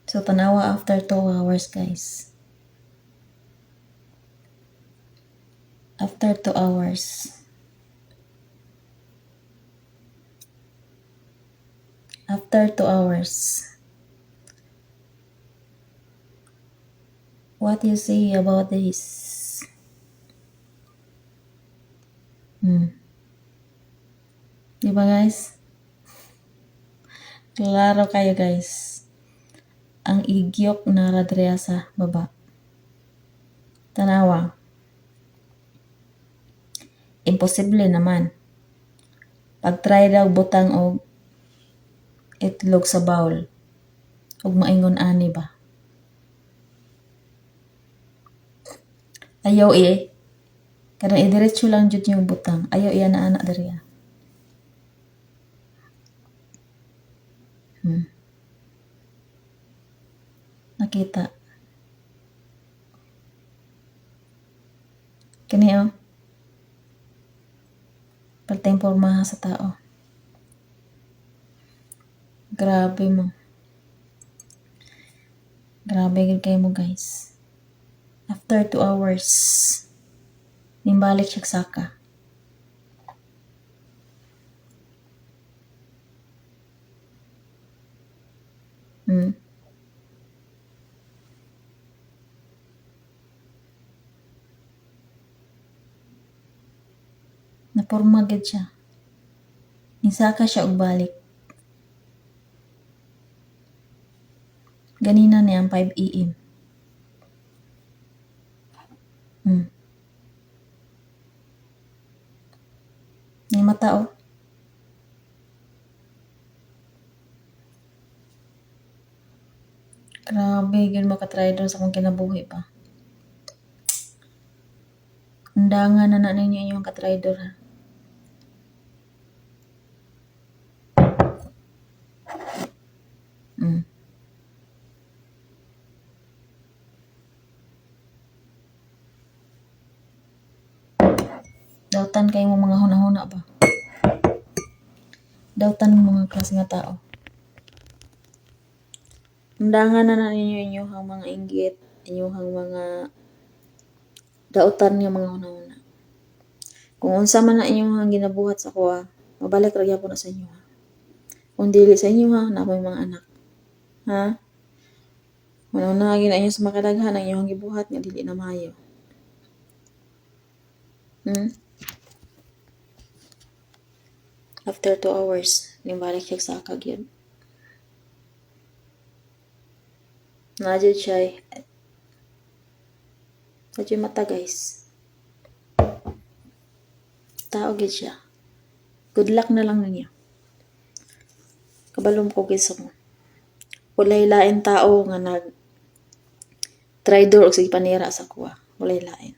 So, tanawa after 2 hours, guys. After 2 hours. After 2 hours. What you say about this? Diba, guys? Klaro kayo, guys. Ang igyok na radreya sa baba. Tanawa. Imposible naman. Pag-try daw butang og itlog sa bowl. Og maingon ani ba? Ayaw Karang idiretso lang jud yung butang. Ayaw iya na anak dariya. Nakita. Kani Pagtempormaha sa tao. Grabe mo. Grabe gid kayo mo, guys. After 2 hours, nimbalik siya saka. Naporma gid siya. Nisaka siya og balik. Ganina niya ang 5 AM. Ni mata Grabe gid makatry doon sa akong kinabuhi pa. Undangan na ninyo inyong katrader, ha. Dautan kayo mo mga huna-huna ba? Dautan mo mga klase nga tao. Undangan na ninyo inyong mga inggit, inyong mga dautan nga mga huna-huna. Kung unsa man na inyong ginabuhat sa kuha, mabalik ra gyapon na sa inyo, ha. Kung dili sa inyo, ha, na ako'y mga anak. Ha? Una na inyo sa makadaghan ang inyong gibuhat nga dili na maayo. After 2 hours, nimbalik siya sa akag yun. Nadyo siya. Nadyo mata, guys. Tao gid siya. Good luck na lang ninyo. Kabalom ko gid sa mo. Walay lain tao nga traidor og sige panira sa kuha. Walay lain.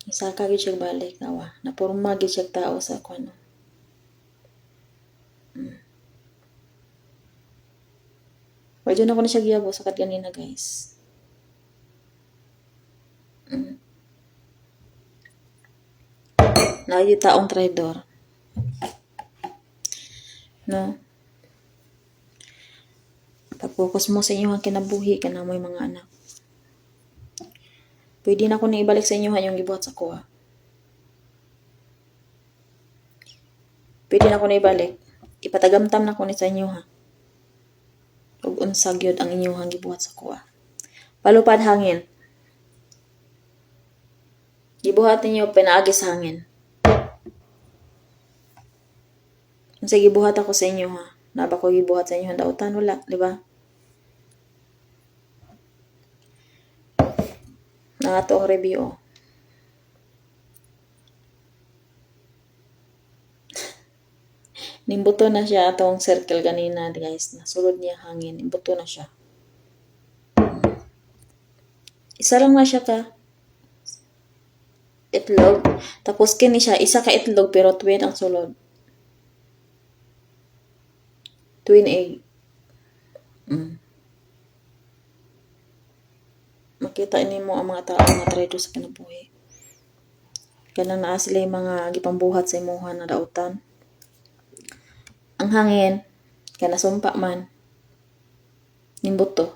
Isa ka gid siya balik nawa. Naporma gid siya tao sa kuno. Wadyo na ko na siya giyabo sa kat ganina, guys. Naay taong traidor. No? Pag-focus mo sa inyong kinabuhi ka na mo mga anak. Pwede na ko na ibalik sa inyo yung gibuhat sa kuha. Pwede na ko na ibalik. Ipatagamtam na ko ni sa inyo, ha. Ug unsag yun ang inyong gibuhat sa kuha. Palupad hangin. Gibuhat ninyo pinaagi sa hangin. Unsa gibuhat ako sa inyo, ha. Naba ko gibuhat sa inyo ang dautan, wala, di ba? Na ato ang review. Nimbuto na siya atong circle ganina, guys. Nasulod niya hangin. Nimbuto na siya. Isa lang na siya ka itlog. Tapos kini siya, isa ka itlog pero twin ang sulod. Twin egg. Makita ini mo ang mga tao nga traidor sa kinabuhi. Kanang naa sila yung mga gipambuhat sa imuha na dautan. ang hangin, kaya nasumpa man, nimbuto.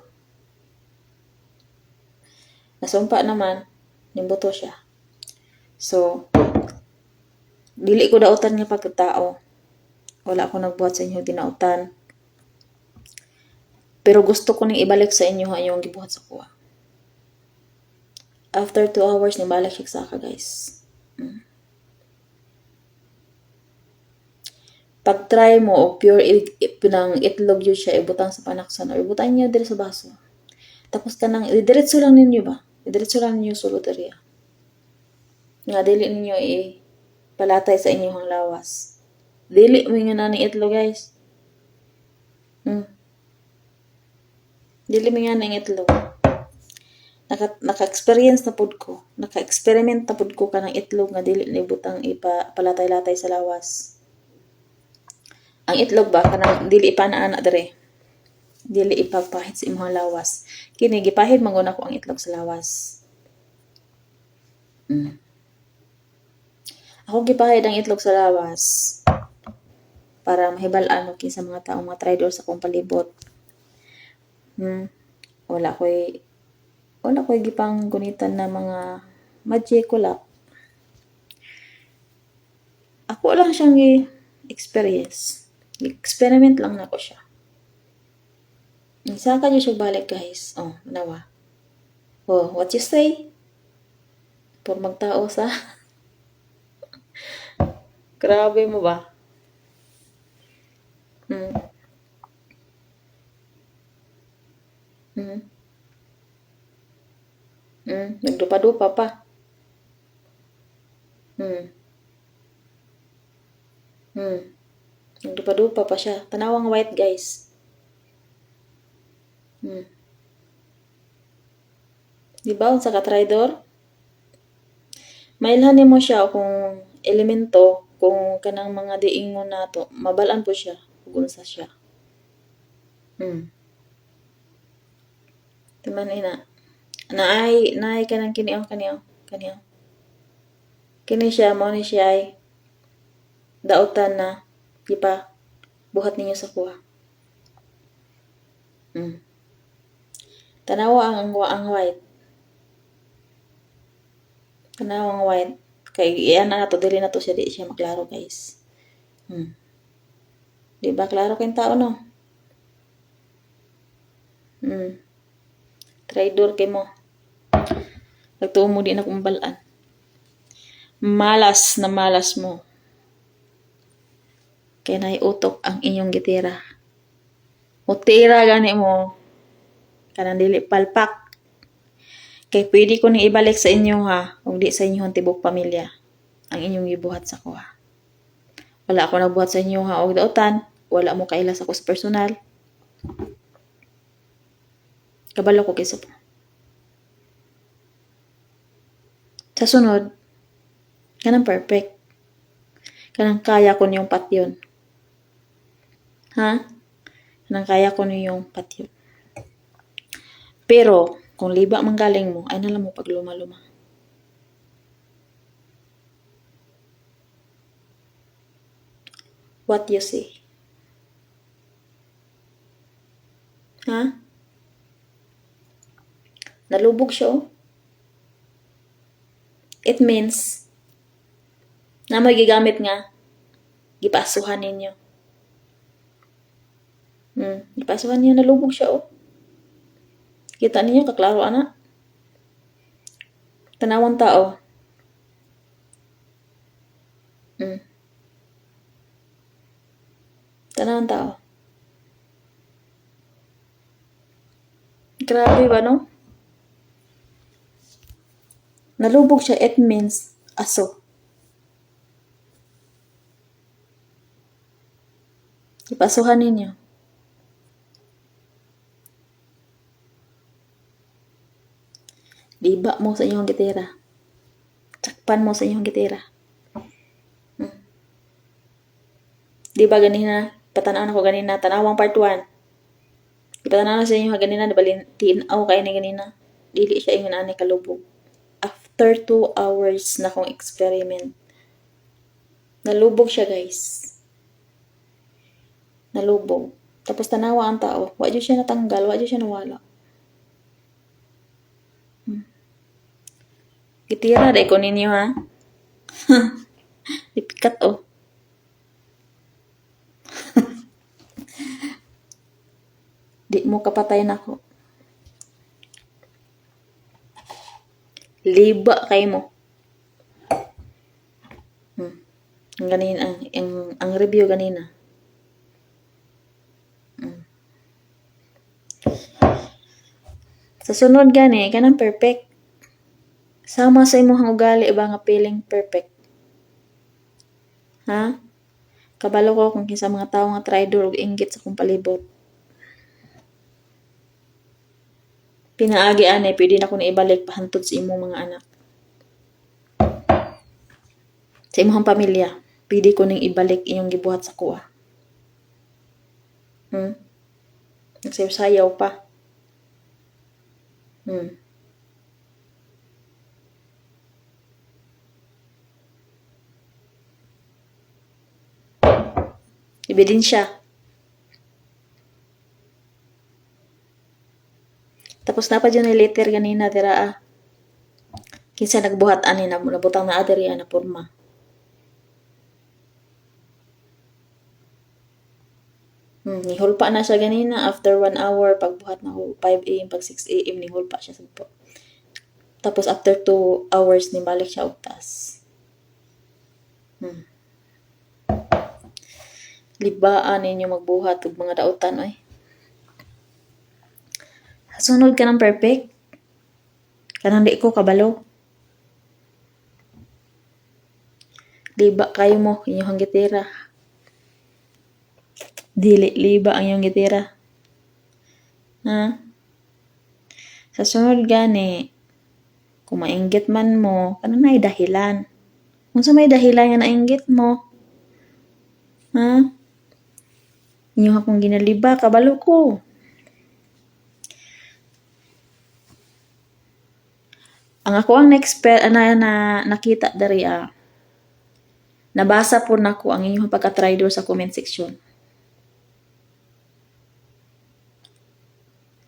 Nasumpa naman, nimbuto siya. So, dili ko dautan nga pagkatao. Wala ako nagbuhat sa inyo dinautan. Pero gusto ko nang ibalik sa inyo ang inyong gibuhat sa kuha. After 2 hours, nibalik siya sa ka, guys. Pag-try mo, o pure ng itlog yun siya, ibutang sa panaksan, o ibutang niyo dire sa baso. Tapos ka nang, idiretso lang ninyo ba? Idiretso lang ninyo suluteriya. Nga, dili ninyo palatay sa inyong lawas. Dili mo nga na itlog, guys. Dili mo nga na itlog. Naka-experience na pud ko. Naka-experiment na pud ko ka ng itlog nga dili na ibutang palatay-latay sa lawas. Ang itlog ba kanang dili ipanaan na dire. Dili ipagpahid sa imong lawas. Kini gipahid manguna ko ang itlog sa lawas. Ako gipahid ang itlog sa lawas para mahibal-an ko sa mga taong mga trader sa kong palibot. Wala ko'y gipang gunitan na mga magic, wala. Ako lang siyang experience. Experiment lang na ko siya. Isa ka nyo siya balik, guys. Oh, nawa. Oh, what you say? Por magtao sa... Grabe mo ba? Nagdupa-dupa pa. Nagdupa-dupa pa siya. Tanawang white, guys. Diba, sa katridor? Mailhan mo siya kung elemento, kung kanang mga diingon na to, mabalan po siya, kung unsa siya. Timan ina. Naay ka ng kaniyaw. Kini siya, mo ni siya ay dautan na, di pa, buhat ninyo sa kuha. Tanawa ang white. Tanawa ang white. Kay iyan na to, dili na to siya, di siya maklaro, guys. Di ba, klaro kayong tao, no? Traidor kay mo. Nagtuo mo di na kumbalaan. Malas na malas mo. Kaya naiutok ang inyong gitira. Utira gani mo. Kanang dili palpak. Kay pwede ko nang ibalik sa inyo ha. Kung di sa inyong tibok pamilya. Ang inyong ibuhat sa ko ha. Wala ako nagbuhat sa inyo ha. Og dautan. Wala mo kailas ako sa personal. Kabalo ko kaysa po. Sa sunod, kanang perfect. Kanang kaya ko niyong patyon. Ha? Kanang kaya ko niyong patyon. Pero, kung liba man galing mo, ay nalang mo pag luma-luma. What you say? Ha? Nalubog siya, oh. It means, na may gigamit nga, gipasuhan ninyo. Gipasuhan niyo, nalubog siya, oh. Kita ninyo, kaklaro, ana. Tanawang tao. Tanawang tao. Grabe ba, no? Nalubog siya, it means aso. Ipasuhan ninyo. Liba mo sa inyong gitira. Sakpan mo sa inyong gitira. Di ba ganina, patanaan ako ganina, tanawang part 1. Ipatanaan sa inyo ganina, nabalintiin ako kayo ni ganina. Dili siya ingon ani kalubog. After 2 hours na kong experiment, nalubog siya, guys. nalubog. Tapos tanawa ang tao, wa jud siya natanggal, wa jud siya nawala. Gitira dai ko ninyo ha. Ipikat oh. Di mo kapatay nako. Liba kay mo. Ang ganina ang review ganina. Sa sunod gani kanang perfect. Sama sa imong ugali ba nga feeling perfect. Ha? Kabalo ko kung kinsa mga tawo nga traidor ug inggit sa kong palibot. Pinaagi ani pwede na ko na ibalik pahantod sa imong mga anak. Sa imong pamilya, pwede ko ning ibalik inyong gibuhat sa kuha. Nagsayaw pa. Ebidensya. Tapos na pa dyan yung letter ganina, tira kinsa nagbuhat ani na nabutang na adiri na porma. Nihulpa na siya ganina after 1 hour pagbuhat na 5 AM pag 6 AM nihulpa siya sagpo. Tapos after 2 hours ni balik siya ugtas. Libaan ninyo magbuhat og mga dautan oy. Sunod ka ng perfect. Kanang di ko kabalo. Liba kayo mo inyong gitira. Dili liba ang iyong gitira. Ha? Sa sunod gani, kung mainggit man mo, kanang may dahilan. Kung sa may dahilan nga nainggit mo, ha? Inyong akong ginaliba, kabalo ko. Ang ako ang nakita dari nabasa po nako ang inyong pagka-traidor sa comment section.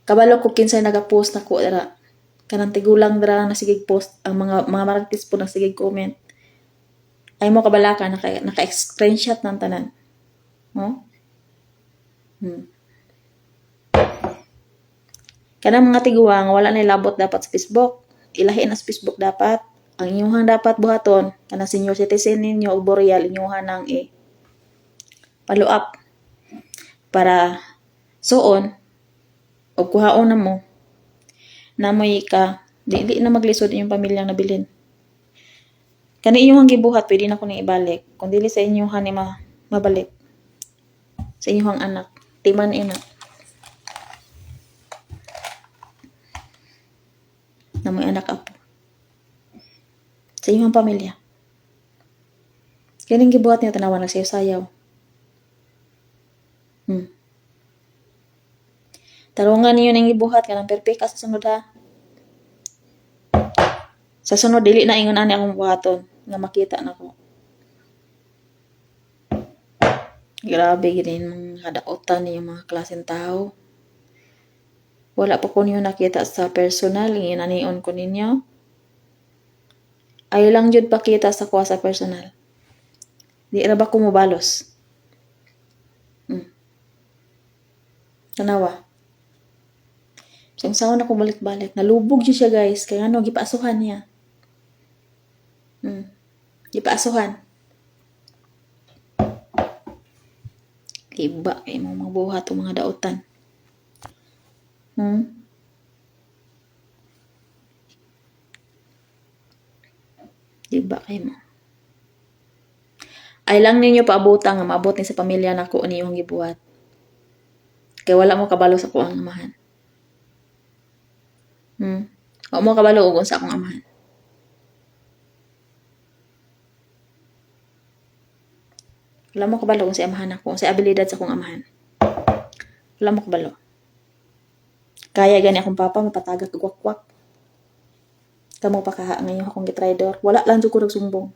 Kabalo ko kinsay nagapost nako dara. Kanang tigulang dara na sige post ang mga maragtis po na sige comment. Ay mo kabalaka naka-screenshot ng tanan. No? Kanang mga tiguang wala na labot dapat sa Facebook. Ilahin sa Facebook dapat. Ang inyuhan dapat buhaton kanang senior citizen ninyo o boreal inyuhan nang follow up para suon o kuhaon na mo namoy ka dili na maglisod inyong pamilyang nabilin. Kani inyong gibuhat pwede na ko ni ibalik kung dili sa inyuhan ni mabalik sa inyong anak timan ina namoy anak apo sa inyong pamilya. Kining gibuhat niya tanawan nagsayaw. Tarungan niyo ning gibuhat kanang perfect sa sunod ha. Sa sunod dili na ingon ani akong buhaton nga makita nako. Grabe gid mga kadautan niyo mga klaseng tao. Wala pa ko niyo nakita sa personal, inanion ko ninyo. Ayaw lang jud pakita sa kuha sa personal. Di ra ba ko mobalos? Tanawa. Siyang saon ako balik-balik. Nalubog siya guys. Kaya ano, gipaasuhan niya. Gipaasuhan. Iba kayo mga buhat o mga dautan. Diba kayo mo? Ay lang ninyo paabutang nga maabot ni sa pamilya nako ni yung gibuhat. Kaya wala mo kabalo sa kuang amahan. Wala mo kabalo ug sa akong amahan. Wala mo kabalo kung sa amahan ako, sa abilidad sa akong amahan. Wala mo kabalo. Kaya gani akong papa mapatagak og wakwak. Kamo pa kaha ngayon akong gitraidor. Wala lang jud ko nagsumbong.